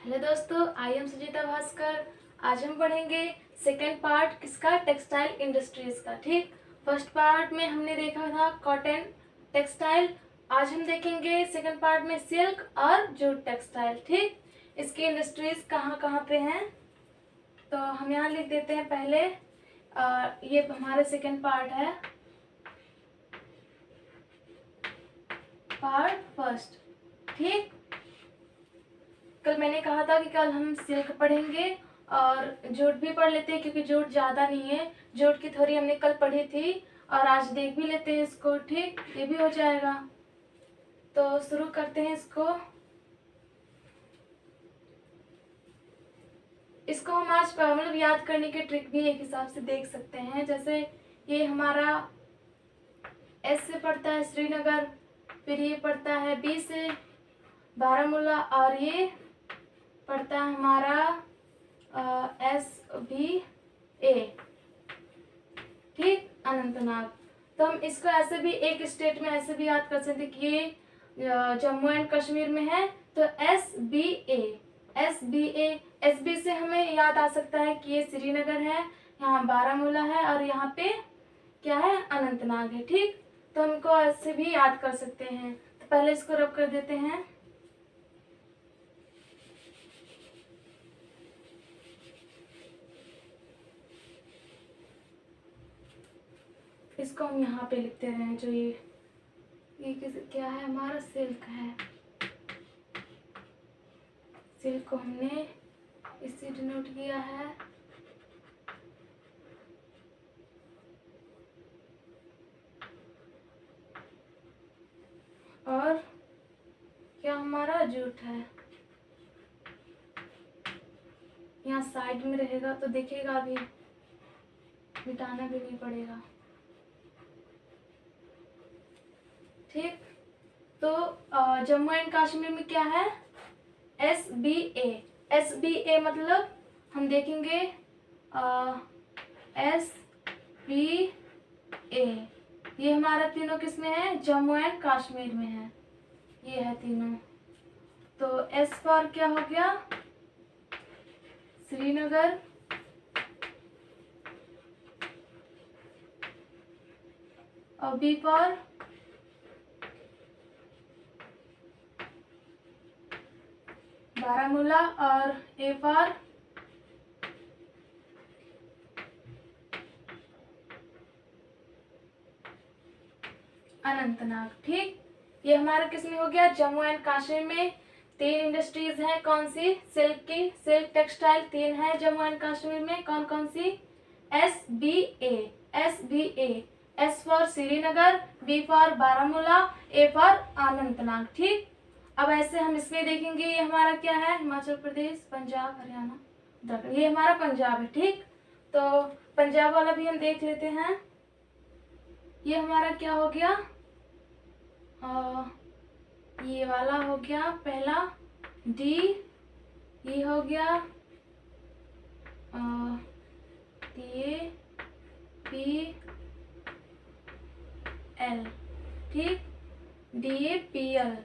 Hello दोस्तों, I am Sujita Bhaskar. आज हम पढ़ेंगे सेकेंड पार्ट किसका, टेक्सटाइल इंडस्ट्रीज का। ठीक, फर्स्ट पार्ट में हमने देखा था कॉटन टेक्सटाइल। आज हम देखेंगे सेकेंड पार्ट में सिल्क और जूट टेक्सटाइल। ठीक, इसकी इंडस्ट्रीज कहाँ कहाँ पे हैं तो हम यहाँ लिख देते हैं पहले। ये हमारा सेकेंड पार्ट है, पार्ट फर्स्ट। ठीक, कल मैंने कहा था कि कल हम सिल्क पढ़ेंगे और जूट भी पढ़ लेते हैं क्योंकि जूट ज़्यादा नहीं है। जूट की थोड़ी हमने कल पढ़ी थी और आज देख भी लेते हैं इसको। ठीक, ये भी हो जाएगा। तो शुरू करते हैं इसको हम आज मतलब याद करने की ट्रिक भी एक हिसाब से देख सकते हैं। जैसे ये हमारा एस से पढ़ता है श्रीनगर, फिर ये पढ़ता है बी से बारामूला, और ये पढ़ता है हमारा एस बी ए। ठीक, अनंतनाग। तो हम इसको ऐसे भी एक स्टेट में ऐसे भी याद कर सकते हैं कि ये जम्मू एंड कश्मीर में है। तो S B A, S B A, S B से हमें याद आ सकता है कि ये श्रीनगर है, यहाँ बारामूला है और यहाँ पे क्या है, अनंतनाग है। ठीक, तो हमको ऐसे भी याद कर सकते हैं। तो पहले इसको रब कर देते हैं। इसको हम यहाँ पे लिखते रहे। जो ये क्या है, हमारा सिल्क है। सिल्क को हमने इससे डिनोट किया है। और क्या हमारा जूट है, यहाँ साइड में रहेगा तो दिखेगा, अभी मिटाना भी नहीं पड़ेगा। ठीक, तो जम्मू एंड कश्मीर में क्या है, S B A. S B ए मतलब हम देखेंगे एस बी ए, ये हमारा तीनों किस में है, जम्मू एंड कश्मीर में है। ये है तीनों। तो एस फॉर क्या हो गया, श्रीनगर, और बी फॉर बारामूला, और ए फॉर अनंतनाग। ठीक, ये हमारा किस में हो गया, जम्मू एंड कश्मीर में। तीन इंडस्ट्रीज हैं, कौन सी, सिल्क की, सिल्क टेक्सटाइल तीन है जम्मू एंड कश्मीर में। कौन कौन सी, S B A, S B A, S for Srinagar, B for Baramulla, A for Anantnag. ठीक, अब ऐसे हम इसमें देखेंगे ये हमारा क्या है, हिमाचल प्रदेश, पंजाब, हरियाणा, उत्तराखंड। ये हमारा पंजाब है। ठीक, तो पंजाब वाला भी हम देख लेते हैं। ये हमारा क्या हो गया, ये वाला हो गया पहला डी, ये हो गया ए पी एल। ठीक, D A P L,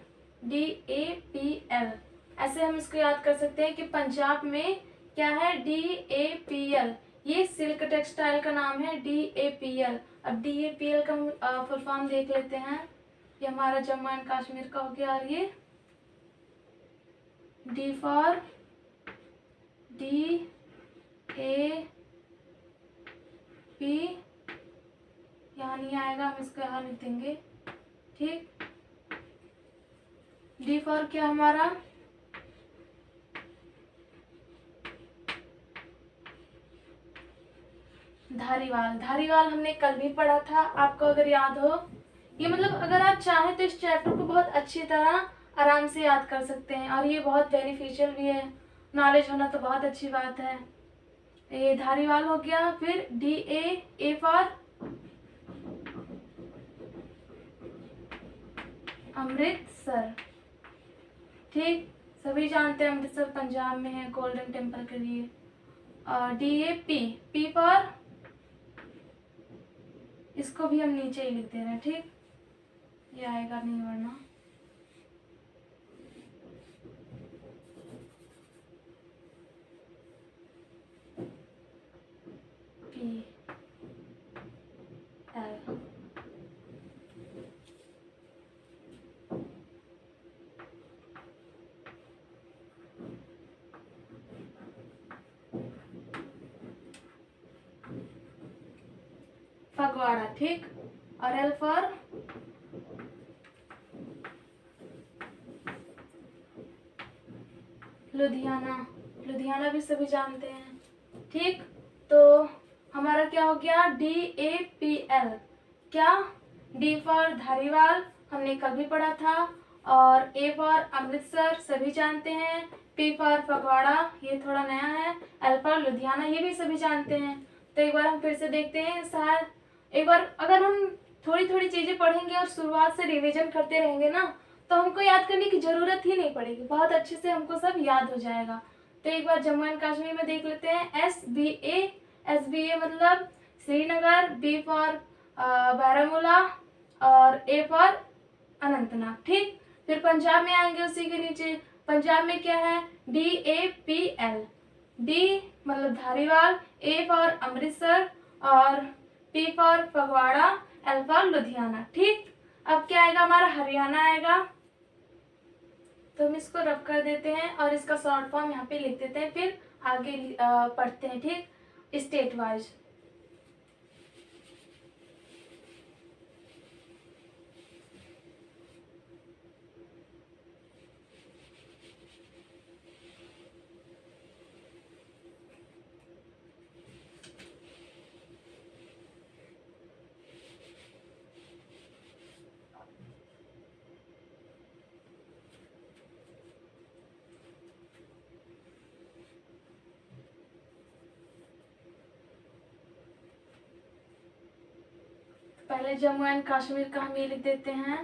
D A P L, ऐसे हम इसको याद कर सकते हैं कि पंजाब में क्या है, डी ए पी एल। ये सिल्क टेक्सटाइल का नाम है, डी ए पी एल। अब डी ए पी एल का फुल फॉर्म देख लेते हैं। ये हमारा जम्मू एंड कश्मीर का हो गया। और ये D for D A P, यहाँ नहीं आएगा, हम इसको यहाँ लिख देंगे। ठीक, डी फॉर क्या हमारा, धारीवाल। धारीवाल हमने कल भी पढ़ा था, आपको अगर याद हो। ये मतलब अगर आप चाहें तो इस चैप्टर को बहुत अच्छी तरह आराम से याद कर सकते हैं और ये बहुत बेनिफिशियल भी है। नॉलेज होना तो बहुत अच्छी बात है। ये धारीवाल हो गया। फिर डी ए फॉर अमृतसर। ठीक, सभी जानते हैं अमृतसर पंजाब में है, गोल्डन टेम्पल के लिए। और D A P, P for, इसको भी हम नीचे ही लिख दे रहे हैं। ठीक, ये आएगा नहीं वरना। फगवाड़ा, ठीक। और L फॉर लुधियाना, लुधियाना भी सभी जानते हैं, ठीक। तो हमारा क्या हो गया, DAPL। क्या, D फॉर धारीवाल, हमने कल भी पढ़ा था। और A फॉर अमृतसर, सभी जानते हैं। P फॉर फगवाड़ा, ये थोड़ा नया है। L फॉर लुधियाना, ये भी सभी जानते हैं। तो एक बार हम फिर से देखते हैं। शायद एक बार अगर हम थोड़ी थोड़ी चीज़ें पढ़ेंगे और शुरुआत से रिवीजन करते रहेंगे ना, तो हमको याद करने की ज़रूरत ही नहीं पड़ेगी, बहुत अच्छे से हमको सब याद हो जाएगा। तो एक बार जम्मू एंड कश्मीर में देख लेते हैं। SBA, SBA मतलब श्रीनगर, B फॉर बारामूला और A फॉर अनंतनाग, ठीक। फिर पंजाब में आएंगे उसी के नीचे। पंजाब में क्या है, DAPL। D मतलब धारीवाल, A फॉर अमृतसर और P for Phagwara, L for Ludhiana, ठीक। अब क्या आएगा, हमारा हरियाणा आएगा। तो हम इसको रब कर देते हैं और इसका शॉर्ट फॉर्म यहाँ पे लिख देते हैं, फिर आगे पढ़ते हैं, ठीक, स्टेट वाइज। पहले जम्मू एंड कश्मीर का हम ये लिख देते हैं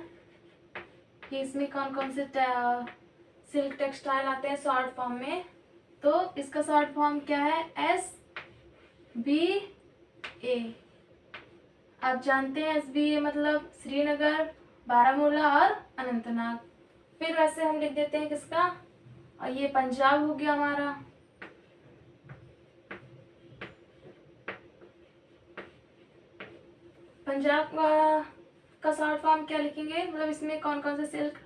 कि इसमें कौन कौन से सिल्क टेक्सटाइल आते हैं शॉर्ट फॉर्म में। तो इसका शॉर्ट फॉर्म क्या है, SBA। आप जानते हैं SBA मतलब श्रीनगर, बारामूला और अनंतनाग। फिर वैसे हम लिख देते हैं किसका, और ये पंजाब हो गया हमारा। पंजाब का शॉर्ट फॉर्म क्या लिखेंगे, मतलब इसमें कौन कौन से सिल्क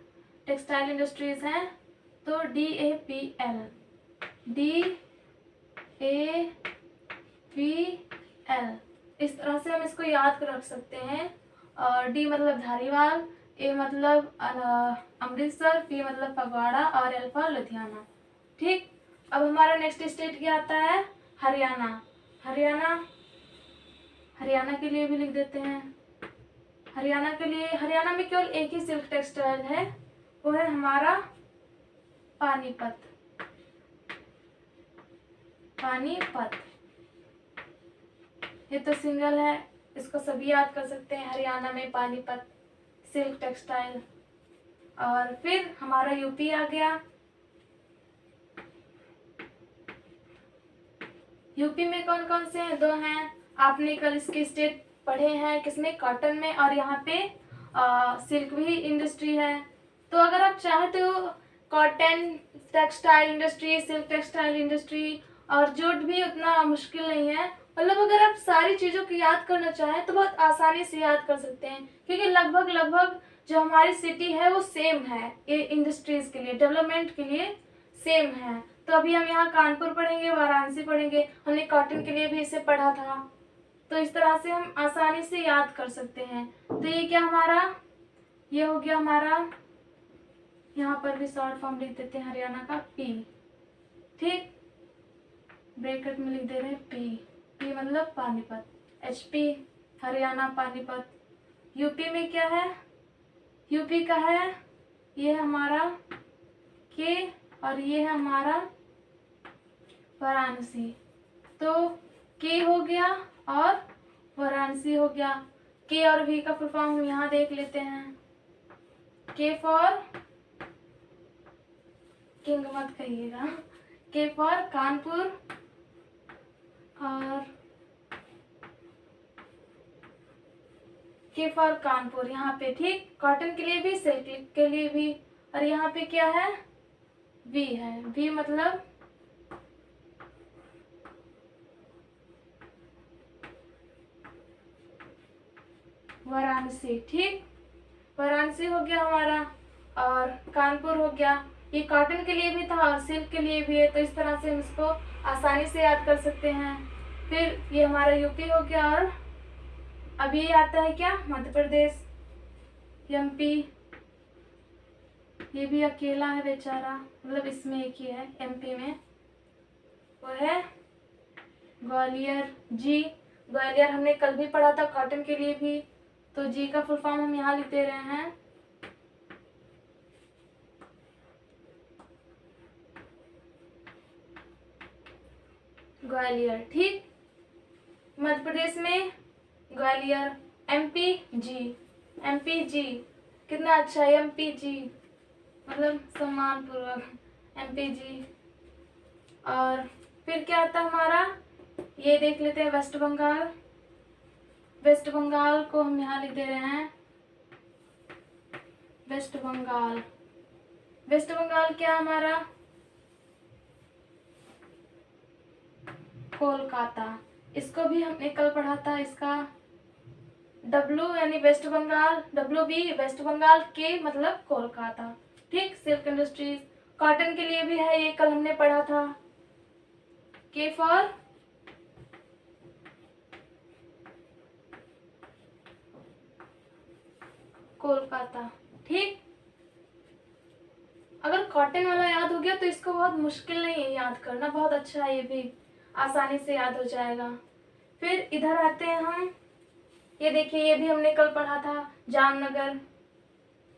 टेक्सटाइल इंडस्ट्रीज हैं। तो DAPL, DAPL, इस तरह से हम इसको याद कर रख सकते हैं। और D मतलब धारीवाल, A मतलब अमृतसर, P मतलब फगवाड़ा और L फॉर लुधियाना, ठीक। अब हमारा नेक्स्ट स्टेट क्या आता है, हरियाणा। हरियाणा के लिए भी लिख देते हैं। हरियाणा के लिए, हरियाणा में केवल एक ही सिल्क टेक्सटाइल है, वो है हमारा पानीपत। ये तो सिंगल है, इसको सभी याद कर सकते हैं। हरियाणा में पानीपत सिल्क टेक्सटाइल। और फिर हमारा यूपी आ गया। यूपी में कौन कौन से हैं, 2 हैं। आपने कल इसके स्टेट पढ़े हैं, किसमें, कॉटन में, और यहाँ पे सिल्क भी इंडस्ट्री है। तो अगर आप चाहे तो cotton textile industry, silk textile industry और जूट भी उतना मुश्किल नहीं है। मतलब अगर आप सारी चीज़ों को याद करना चाहें तो बहुत आसानी से याद कर सकते हैं, क्योंकि लगभग जो हमारी सिटी है वो सेम है, ये इंडस्ट्रीज के लिए, डेवलपमेंट के लिए सेम है। तो अभी हम यहाँ कानपुर पढ़ेंगे, वाराणसी पढ़ेंगे, हमने कॉटन के लिए भी इसे पढ़ा था। तो इस तरह से हम आसानी से याद कर सकते हैं। तो ये क्या हमारा, ये हो गया हमारा, यहाँ पर भी शॉर्ट फॉर्म लिख देते हैं हरियाणा का P, ठीक। ब्रैकेट में लिख दे रहे हैं P मतलब पानीपत, HP हरियाणा पानीपत। यूपी में क्या है, यूपी का है, ये हमारा K और ये है हमारा वाराणसी। तो K हो गया और वाराणसी हो गया। K और V का फुल फॉर्म हम यहाँ देख लेते हैं। K फॉर किंग मत कहिएगा, K फॉर कानपुर और K फॉर कानपुर यहाँ पे, ठीक। कॉटन के लिए भी, सिल्क के लिए भी। और यहाँ पे क्या है, V है, V मतलब वाराणसी, ठीक। वाराणसी हो गया हमारा और कानपुर हो गया। ये कॉटन के लिए भी था और सिल्क के लिए भी है, तो इस तरह से हम इसको आसानी से याद कर सकते हैं। फिर ये हमारा यूपी हो गया और अब ये आता है क्या, मध्य प्रदेश, एमपी, ये भी अकेला है बेचारा, मतलब इसमें एक ही है एमपी में, वो है ग्वालियर। जी, ग्वालियर हमने कल भी पढ़ा था कॉटन के लिए भी, तो जी का फुल फॉर्म हम यहाँ लिख दे रहे हैं, ग्वालियर। ठीक, मध्य प्रदेश में ग्वालियर, एमपी जी, एमपी जी, कितना अच्छा है एमपी जी, मतलब सम्मान पूर्वक एमपी जी। और फिर क्या आता है हमारा, ये देख लेते हैं वेस्ट बंगाल। वेस्ट बंगाल को हम यहाँ लिख दे रहे हैं वेस्ट बंगाल। वेस्ट बंगाल क्या हमारा, कोलकाता। इसको भी हमने कल पढ़ा था, इसका डब्लू यानी West Bengal, W B West Bengal, के मतलब कोलकाता। ठीक, सिल्क इंडस्ट्रीज। कॉटन के लिए भी है, ये कल हमने पढ़ा था, के फॉर कोलकाता। ठीक, अगर कॉटन वाला याद हो गया तो इसको बहुत मुश्किल नहीं है याद करना, बहुत अच्छा है, ये भी आसानी से याद हो जाएगा। फिर इधर आते हैं हम, ये देखिए ये भी हमने कल पढ़ा था, जामनगर,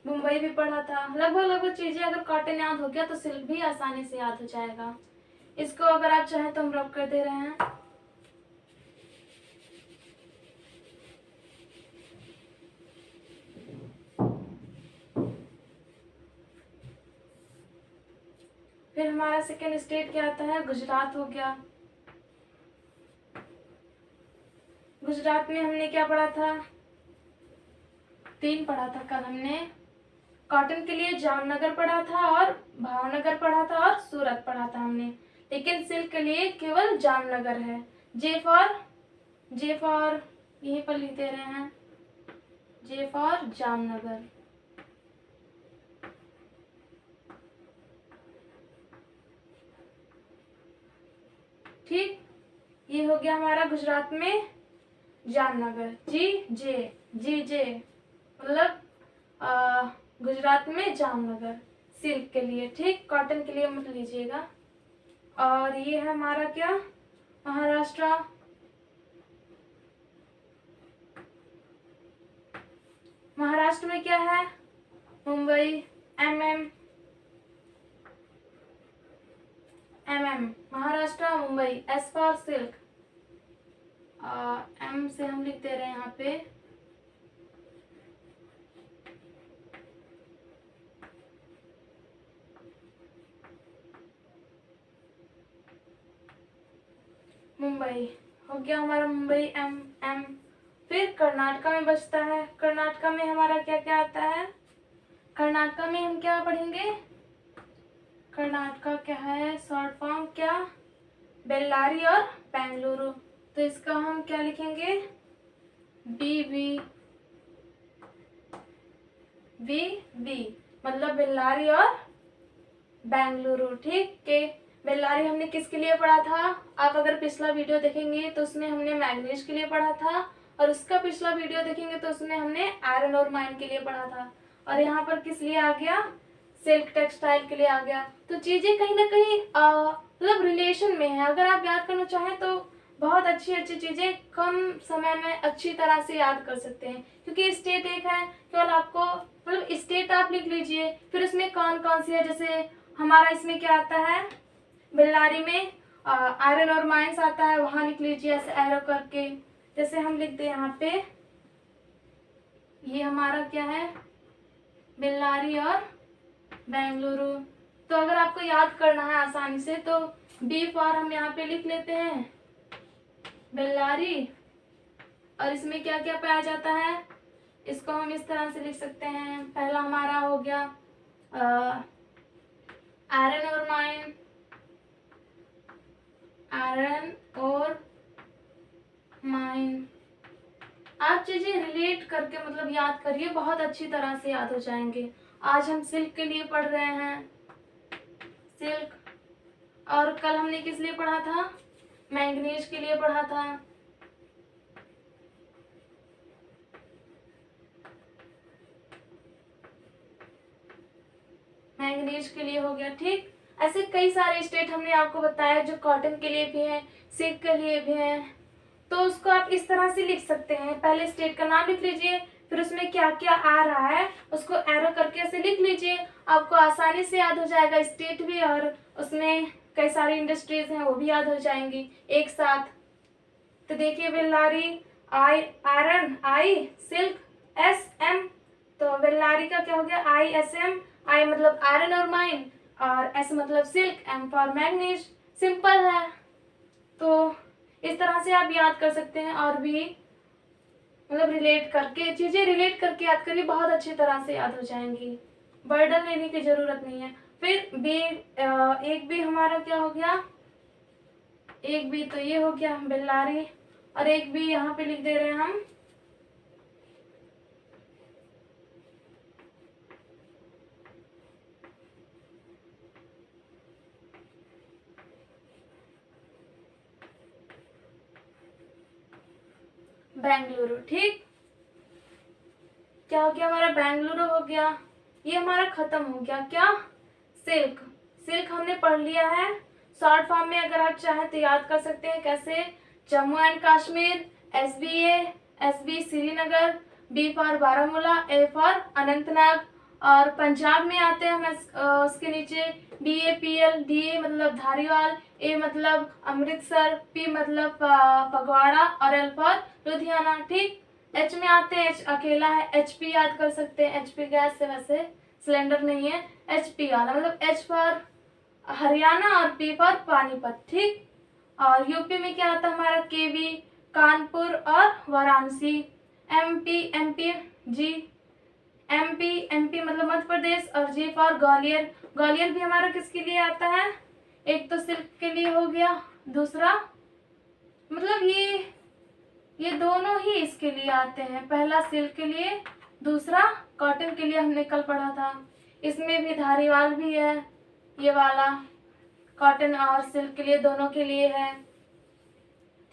मुंबई भी पढ़ा था। लगभग लगभग चीजें अगर कॉटन याद हो गया तो सिल्क भी आसानी से याद हो जाएगा। इसको अगर आप चाहें तो हम रब कर दे रहे हैं। फिर हमारा सेकेंड स्टेट क्या आता है, गुजरात हो गया। गुजरात में हमने क्या पढ़ा था, 3 पढ़ा था कल हमने। कॉटन के लिए जामनगर पढ़ा था और भावनगर पढ़ा था और सूरत पढ़ा था हमने, लेकिन सिल्क के लिए केवल जामनगर है। जे फॉर यहीं पर लिख दे रहे हैं, जे फॉर जामनगर। ठीक, ये हो गया हमारा गुजरात में जामनगर। जी जे मतलब गुजरात में जामनगर सिल्क के लिए। ठीक, कॉटन के लिए मत लीजिएगा। और ये है हमारा क्या, महाराष्ट्र। महाराष्ट्र में क्या है, Mumbai, M M, Maharashtra Mumbai, S for silk, M से हम लिख दे रहे हैं यहाँ पे मुंबई। हो गया हमारा मुंबई, एम। फिर कर्नाटका में बचता है। कर्नाटका में हमारा क्या क्या आता है, कर्नाटका में हम क्या पढ़ेंगे, कर्नाटका क्या है, शॉर्ट फॉर्म क्या, बेल्लारी और बेंगलुरु। तो इसका हम क्या लिखेंगे, बी मतलब बेल्लारी और बेंगलुरु। ठीक, के बेल्लारी हमने किसके लिए पढ़ा था, आप अगर पिछला वीडियो देखेंगे तो उसमें हमने मैग्नीज के लिए पढ़ा था, और उसका पिछला वीडियो देखेंगे तो उसमें हमने आयरन और माइन के लिए पढ़ा था। और यहाँ पर किस लिए आ गया, सिल्क टेक्सटाइल के लिए आ गया। तो चीजें कहीं ना कहीं मतलब रिलेशन में है। अगर आप याद करना चाहें तो बहुत अच्छी अच्छी चीजें कम समय में अच्छी तरह से याद कर सकते हैं, क्योंकि स्टेट एक है, केवल आपको मतलब स्टेट आप लिख लीजिए, फिर उसमें कौन कौन सी है, जैसे हमारा इसमें क्या आता है, बेल्लारी में आयरन और माइंस आता है, वहां लिख लीजिए ऐसे एरो करके। जैसे हम लिख दे यहाँ पे, ये हमारा क्या है, बेल्लारी और बेंगलुरु। तो अगर आपको याद करना है आसानी से तो बी फॉर हम यहाँ पे लिख लेते हैं बेल्लारी, और इसमें क्या क्या पाया जाता है, इसको हम इस तरह से लिख सकते हैं। पहला हमारा हो गया आयरन और माइन, आयरन और माइन। आप चीजें रिलेट करके मतलब याद करिए, बहुत अच्छी तरह से याद हो जाएंगे। आज हम सिल्क के लिए पढ़ रहे हैं, सिल्क, और कल हमने किस लिए पढ़ा था, मैंगनीज के लिए पढ़ा था। मैंगनीज के लिए हो गया। ठीक, ऐसे कई सारे स्टेट हमने आपको बताया जो कॉटन के लिए भी हैं, सिल्क के लिए भी हैं। तो उसको आप इस तरह से लिख सकते हैं, पहले स्टेट का नाम लिख लीजिए, फिर उसमें क्या क्या आ रहा है उसको एरो करके ऐसे लिख लीजिए, आपको आसानी से याद हो जाएगा स्टेट भी, और उसमें कई सारी इंडस्ट्रीज हैं वो भी याद हो जाएंगी एक साथ। तो देखिए बेल्लारी, आई आयरन, आई सिल्क, एस एम, तो बेल्लारी का क्या हो गया आई एस एम, आई मतलब आयरन और माइन, और एस मतलब silk, M for manganese. Simple है, तो इस तरह से आप याद कर सकते हैं, और भी मतलब रिलेट करके चीजें रिलेट करके याद करिए, बहुत अच्छी तरह से याद हो जाएंगी, बर्डन लेने की जरूरत नहीं है। फिर बी, एक भी हमारा क्या हो गया, एक भी तो ये हो गया बेल्लारी, और एक भी यहाँ पे लिख दे रहे हैं हम बेंगलुरु। ठीक, क्या हो गया हमारा बेंगलुरु हो गया। ये हमारा खत्म हो गया क्या, सिल्क। सिल्क हमने पढ़ लिया है, शॉर्ट फॉर्म में अगर आप चाहें तो याद कर सकते हैं कैसे, Jammu and Kashmir, SBA, SB Srinagar, B for Baramulla, A for Anantnag, और पंजाब में आते हैं हम उसके नीचे BAPL, DA मतलब धारीवाल, A मतलब अमृतसर, P मतलब फगवाड़ा, और L फॉर लुधियाना। ठीक, H में आते हैं, H अकेला है, HP याद कर सकते हैं, HP गैस से, वैसे सिलेंडर नहीं है, HP वाला मतलब H फॉर हरियाणा और P फॉर पानीपत। ठीक, और यूपी में क्या आता है हमारा KV, कानपुर और वाराणसी। MP मतलब मध्य प्रदेश, और G फॉर ग्वालियर। ग्वालियर भी हमारा किसके लिए आता है, एक तो सिल्क के लिए हो गया, दूसरा मतलब ये दोनों ही इसके लिए आते हैं, पहला सिल्क के लिए, दूसरा कॉटन के लिए, हमने कल पढ़ा था। इसमें भी धारीवाल भी है, ये वाला कॉटन और सिल्क के लिए, दोनों के लिए है।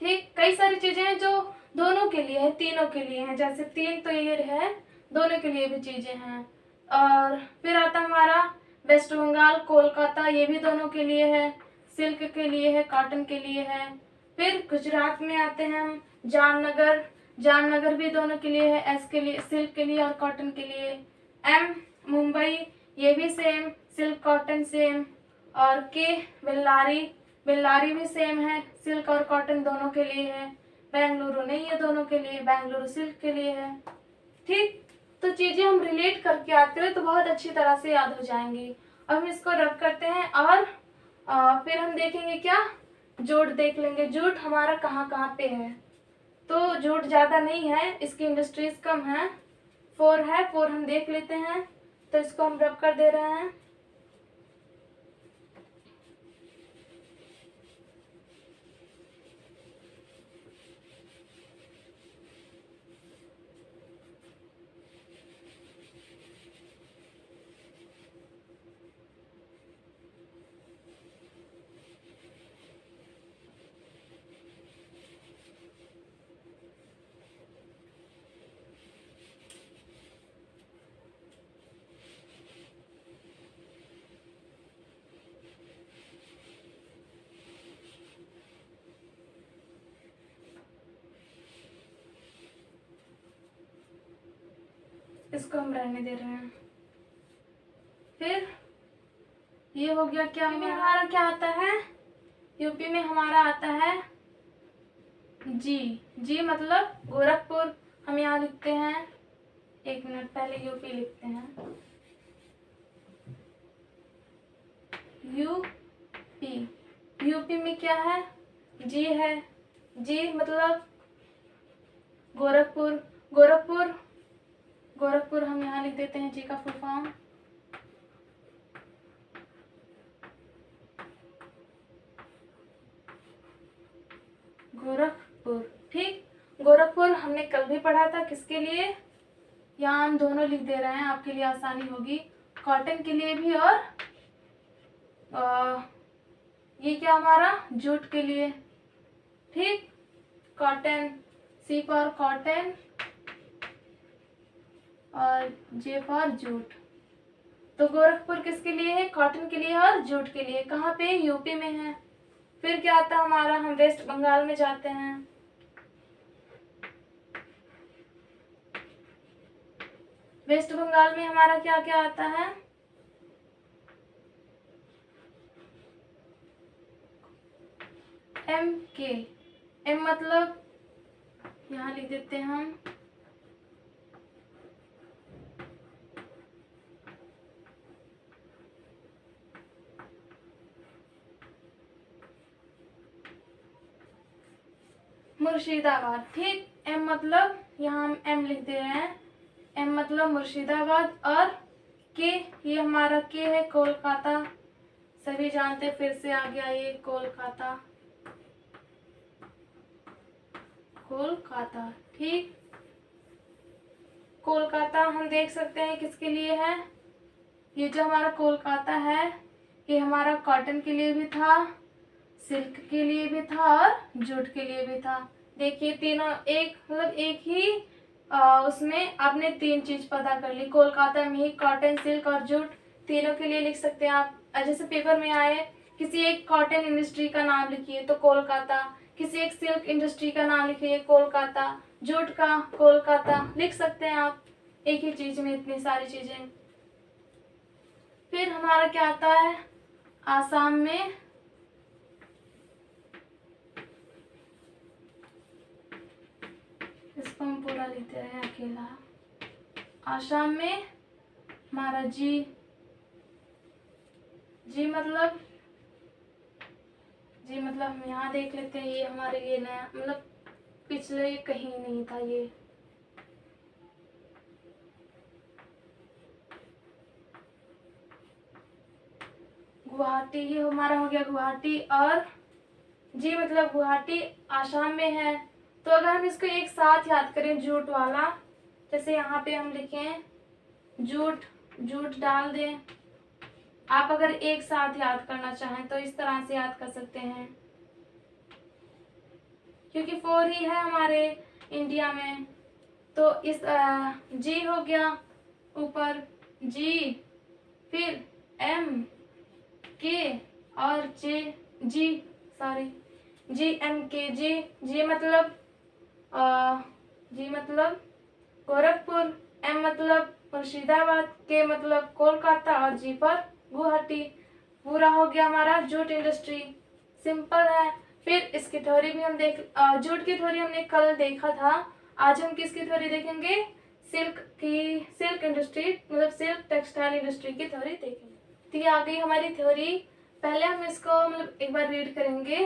ठीक, कई सारी चीजें हैं जो दोनों के लिए है, तीनों के लिए है, जैसे तीन तो ये है, दोनों के लिए भी चीजें हैं। और फिर आता हमारा वेस्ट बंगाल, कोलकाता, ये भी दोनों के लिए है, सिल्क के लिए है, कॉटन के लिए है। फिर गुजरात में आते हैं हम, जामनगर, जामनगर भी दोनों के लिए है, एस के लिए सिल्क के लिए और कॉटन के लिए। M मुंबई, ये भी सेम, सिल्क कॉटन सेम। और के बेल्लारी, बेल्लारी भी सेम है, सिल्क और कॉटन दोनों के लिए है। बेंगलुरु नहीं है दोनों के लिए, बेंगलुरु सिल्क के लिए है। ठीक, तो चीजें हम रिलेट करके याद करें तो बहुत अच्छी तरह से याद हो जाएंगी। अब हम इसको रब करते हैं, और फिर हम देखेंगे क्या, जूट देख लेंगे, जूट हमारा कहाँ कहाँ पे है। तो जूट ज़्यादा नहीं है, इसकी इंडस्ट्रीज कम है, 4 है, 4 हम देख लेते हैं। तो इसको हम रब कर दे रहे हैं। इसको हम रहने दे रहे हैं। फिर ये हो गया क्या, में हमारा क्या आता है, यूपी में हमारा आता है जी। जी मतलब गोरखपुर, हम यहाँ लिखते हैं, एक मिनट पहले यूपी लिखते हैं, यूपी। यूपी में क्या है, जी है, जी मतलब गोरखपुर, गोरखपुर, गोरखपुर हम यहाँ लिख देते हैं जी का फुल फॉर्म। गोरखपुर। ठीक, गोरखपुर हमने कल भी पढ़ा था, किसके लिए, यहाँ हम दोनों लिख दे रहे हैं, आपके लिए आसानी होगी, कॉटन के लिए भी और ये क्या हमारा जूट के लिए। ठीक, कॉटन, सी फॉर कॉटन और जे फॉर जूट। तो गोरखपुर किसके लिए है? कॉटन के लिए और जूट के लिए। कहाँ पे? यूपी में है। फिर क्या आता है हमारा? हम वेस्ट बंगाल में जाते हैं। वेस्ट बंगाल में हमारा क्या क्या आता है? एम के। एम मतलब यहाँ लिख देते हैं हम, मुर्शिदाबाद। ठीक, एम मतलब यहाँ हम एम लिख दे रहे हैं, एम मतलब मुर्शिदाबाद। और के, ये हमारा के है कोलकाता, सभी जानते हैं। फिर से आ गया ये कोलकाता, कोलकाता। ठीक, कोलकाता हम देख सकते हैं किसके लिए है। ये जो हमारा कोलकाता है ये हमारा कॉटन के लिए भी था, सिल्क के लिए भी था और जूट के लिए भी था। देखिए तीनों एक मतलब एक ही उसमें आपने तीन चीज पता कर ली। कोलकाता में ही कॉटन, सिल्क और जूट तीनों के लिए लिख सकते हैं आप। जैसे पेपर में आए किसी एक कॉटन इंडस्ट्री का नाम लिखिए तो कोलकाता, किसी एक सिल्क इंडस्ट्री का नाम लिखिए कोलकाता, जूट का कोलकाता, लिख सकते हैं आप एक ही चीज में इतनी सारी चीजें। फिर हमारा क्या आता है? आसाम में इसको हम पूरा लिखते रहे अकेला। आसाम में हमारा जी, जी मतलब हम यहाँ देख लेते हैं। ये हमारे लिए नया मतलब पिछले कहीं नहीं था ये। गुवाहाटी, ये हमारा हो गया गुवाहाटी। और जी मतलब गुवाहाटी आसाम में है। तो अगर हम इसको एक साथ याद करें जूट वाला, जैसे यहाँ पे हम लिखें जूट, जूट डाल दें। आप अगर एक साथ याद करना चाहें तो इस तरह से याद कर सकते हैं, क्योंकि 4 ही है हमारे इंडिया में। तो इस जी हो गया ऊपर जी, फिर एम के और जे, जी सॉरी जी एम के जी। जी मतलब जी मतलब गोरखपुर, एम मतलब मुर्शिदाबाद, के मतलब कोलकाता और जी पर गुवाहाटी। पूरा हो गया हमारा जूट इंडस्ट्री। सिंपल है। फिर इसकी थ्योरी भी हम जूट की थ्योरी हमने कल देखा था। आज हम किसकी थ्योरी देखेंगे? सिल्क इंडस्ट्री मतलब सिल्क टेक्सटाइल इंडस्ट्री की थ्योरी देखेंगे। तो ये आ गई हमारी थ्योरी। पहले हम इसको मतलब एक बार रीड करेंगे।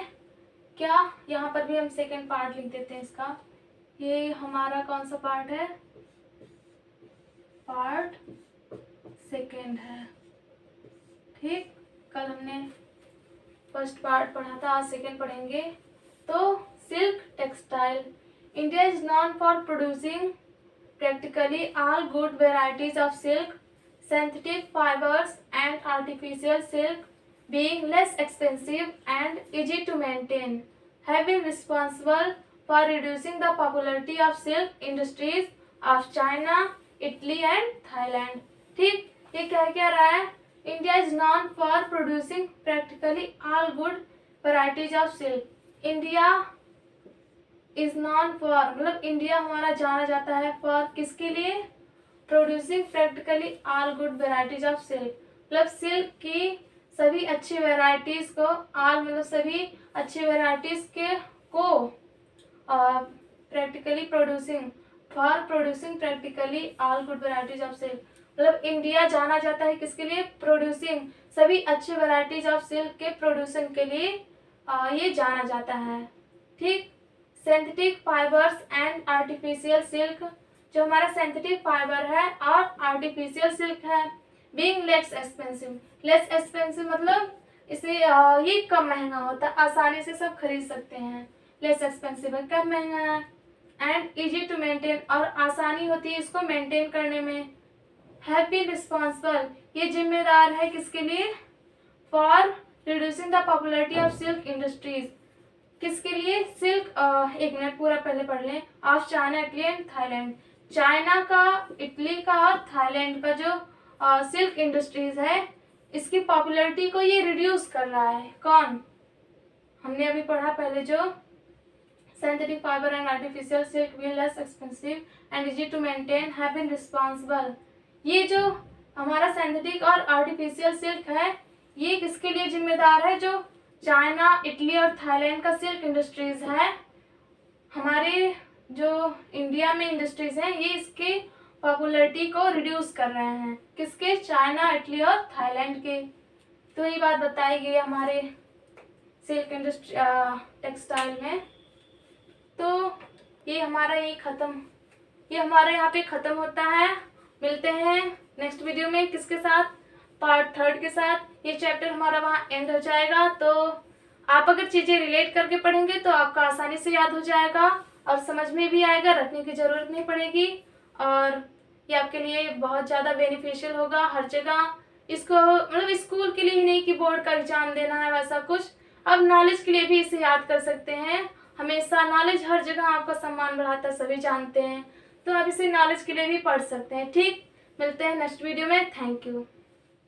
क्या यहाँ पर भी हम सेकेंड पार्ट लिख देते हैं इसका। ये हमारा कौन सा पार्ट है? पार्ट सेकेंड है। ठीक, कल हमने फर्स्ट पार्ट पढ़ा था, आज सेकेंड पढ़ेंगे। तो silk textile, India is non for producing practically all good varieties of silk, synthetic fibers and artificial silk, being less expensive and easy to maintain, have been responsible for reducing the popularity of silk industries of China, Italy and Thailand. ठीक, ये क्या रहा है? India is known for producing practically all good varieties of silk. India is non for मतलब India हमारा जाना जाता है फॉर किसके लिए? Producing practically all good varieties of silk, मतलब सिल्क की सभी अच्छी वेराइटीज को, ऑल मतलब सभी अच्छी वेराइटीज के को practically producing, for producing practically all good varieties of silk. मतलब इंडिया जाना जाता है किसके लिए? प्रोड्यूसिंग सभी अच्छी वेराइटीज ऑफ सिल्क के प्रोड्यूसिंग के लिए ये जाना जाता है। ठीक, synthetic fibres and artificial silk, जो हमारा सिंथेटिक फाइबर है और आर्टिफिशियल सिल्क है। Being less expensive, less expensive मतलब इसे ये कम महंगा होता है, आसानी से सब खरीद सकते हैं। लेस एक्सपेंसिव है, कम महंगा है। एंड इजी टू मेंटेन, और आसानी होती है इसको मेंटेन करने में। हैव बीन रिस्पॉन्सिबल, ये जिम्मेदार है किसके लिए? For reducing the popularity of silk industries, किसके लिए? सिल्क एक मिनट पूरा पहले पढ़ लें। Of China, Italy and Thailand, China का, इटली का और थाईलैंड का जो सिल्क इंडस्ट्रीज है, इसकी पॉपुलैरिटी को ये रिड्यूस कर रहा है। कौन? हमने अभी पढ़ा पहले जो synthetic fiber and artificial silk being less expensive and easy to maintain have been responsible। ये जो हमारा सिंथेटिक और आर्टिफिशियल सिल्क है ये किसके लिए जिम्मेदार है? जो चाइना, इटली और थाईलैंड का सिल्क इंडस्ट्रीज है, हमारे जो इंडिया में इंडस्ट्रीज हैं ये इसके पॉपुलैरिटी को रिड्यूस कर रहे हैं। किसके? चाइना, इटली और थाईलैंड के। तो ये बात बताई गई हमारे सिल्क इंडस्ट्री टेक्सटाइल में। तो ये हमारा यहाँ पे ख़त्म होता है। मिलते हैं नेक्स्ट वीडियो में किसके साथ? पार्ट 3 के साथ। ये चैप्टर हमारा वहाँ एंड हो जाएगा। तो आप अगर चीज़ें रिलेट करके पढ़ेंगे तो आपका आसानी से याद हो जाएगा और समझ में भी आएगा, रखने की ज़रूरत नहीं पड़ेगी और ये आपके लिए बहुत ज़्यादा बेनिफिशियल होगा हर जगह। इसको मतलब स्कूल के लिए ही नहीं कि बोर्ड का एग्ज़ाम देना है वैसा कुछ, अब नॉलेज के लिए भी इसे याद कर सकते हैं। हमेशा नॉलेज हर जगह आपका सम्मान बढ़ाता है, सभी जानते हैं, तो आप इसे नॉलेज के लिए भी पढ़ सकते हैं। ठीक, मिलते हैं नेक्स्ट वीडियो में। Thank you.